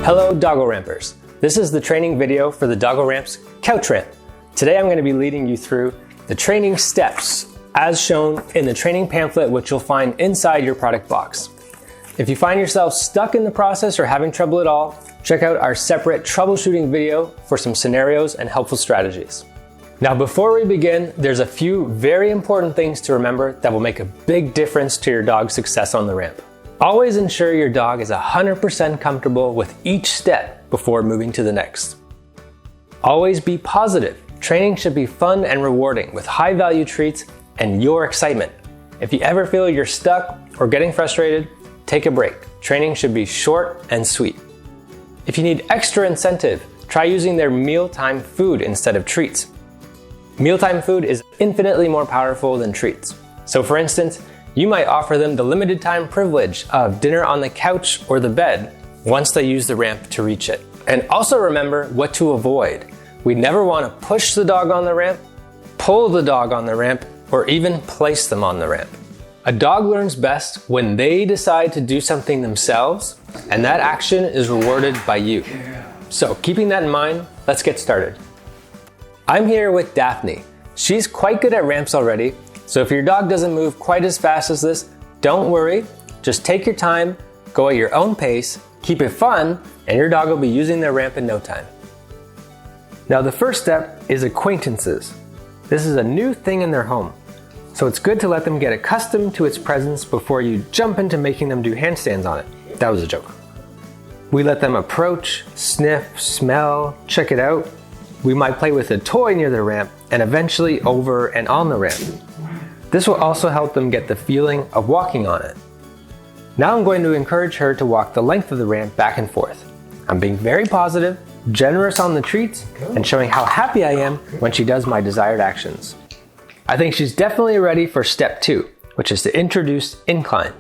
Hello DoggoRampers. This is the training video for the DoggoRamps couch ramp. Today I'm going to be leading you through the training steps as shown in the training pamphlet, which you'll find inside your product box. If you find yourself stuck in the process or having trouble at all, check out our separate troubleshooting video for some scenarios and helpful strategies. Now before we begin, there's a few very important things to remember that will make a big difference to your dog's success on the ramp. Always ensure your dog is 100% comfortable with each step before moving to the next. Always be positive. Training should be fun and rewarding with high value treats and your excitement. If you ever feel you're stuck or getting frustrated, take a break. Training should be short and sweet. If you need extra incentive, try using their mealtime food instead of treats. Mealtime food is infinitely more powerful than treats. So for instance, you might offer them the limited time privilege of dinner on the couch or the bed once they use the ramp to reach it. And also remember what to avoid. We never want to push the dog on the ramp, pull the dog on the ramp, or even place them on the ramp. A dog learns best when they decide to do something themselves, and that action is rewarded by you. So keeping that in mind, let's get started. I'm here with Daphne. She's quite good at ramps already, so if your dog doesn't move quite as fast as this, don't worry. Just take your time, go at your own pace, keep it fun, and your dog will be using their ramp in no time. Now the first step is acquaintances. This is a new thing in their home, so it's good to let them get accustomed to its presence before you jump into making them do handstands on it. That was a joke. We let them approach, sniff, smell, check it out. We might play with a toy near the ramp and eventually over and on the ramp. This will also help them get the feeling of walking on it. Now I'm going to encourage her to walk the length of the ramp back and forth. I'm being very positive, generous on the treats, and showing how happy I am when she does my desired actions. I think she's definitely ready for step 2, which is to introduce incline.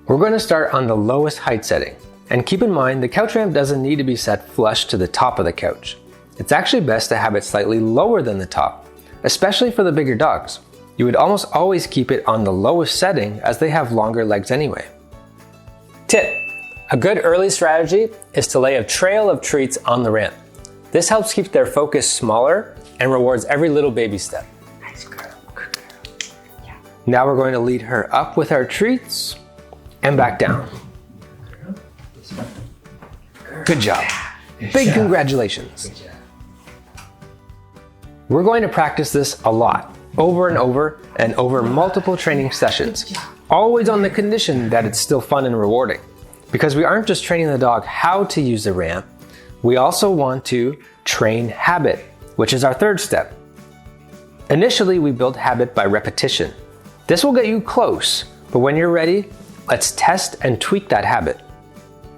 We're going to start on the lowest height setting. And keep in mind, the couch ramp doesn't need to be set flush to the top of the couch. It's actually best to have it slightly lower than the top, especially for the bigger dogs. You would almost always keep it on the lowest setting as they have longer legs anyway. Tip: a good early strategy is to lay a trail of treats on the ramp. This helps keep their focus smaller and rewards every little baby step. Nice girl, good girl. Yeah. Now we're going to lead her up with our treats and back down. Good job. Big congratulations. We're going to practice this a lot, over and over multiple training sessions, always on the condition that it's still fun and rewarding. Because we aren't just training the dog how to use the ramp, we also want to train habit, which is our third step. Initially, we build habit by repetition. This will get you close, but when you're ready, let's test and tweak that habit.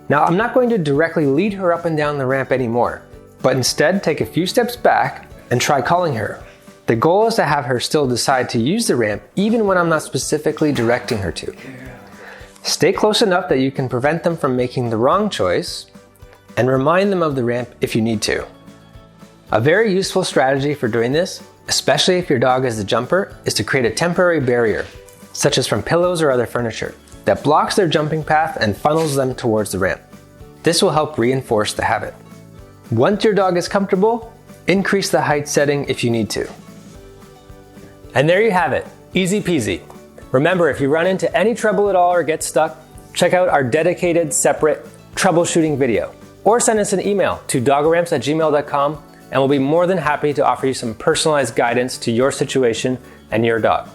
Now, I'm not going to directly lead her up and down the ramp anymore, but instead take a few steps back and try calling her. The goal is to have her still decide to use the ramp even when I'm not specifically directing her to. Stay close enough that you can prevent them from making the wrong choice and remind them of the ramp if you need to. A very useful strategy for doing this, especially if your dog is the jumper, is to create a temporary barrier, such as from pillows or other furniture, that blocks their jumping path and funnels them towards the ramp. This will help reinforce the habit. Once your dog is comfortable, increase the height setting if you need to. And there you have it, easy peasy. Remember, if you run into any trouble at all or get stuck, check out our dedicated, separate troubleshooting video, or send us an email to doggoramps@gmail.com and we'll be more than happy to offer you some personalized guidance to your situation and your dog.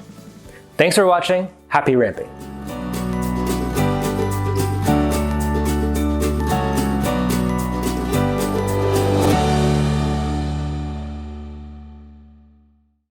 Thanks for watching, happy ramping.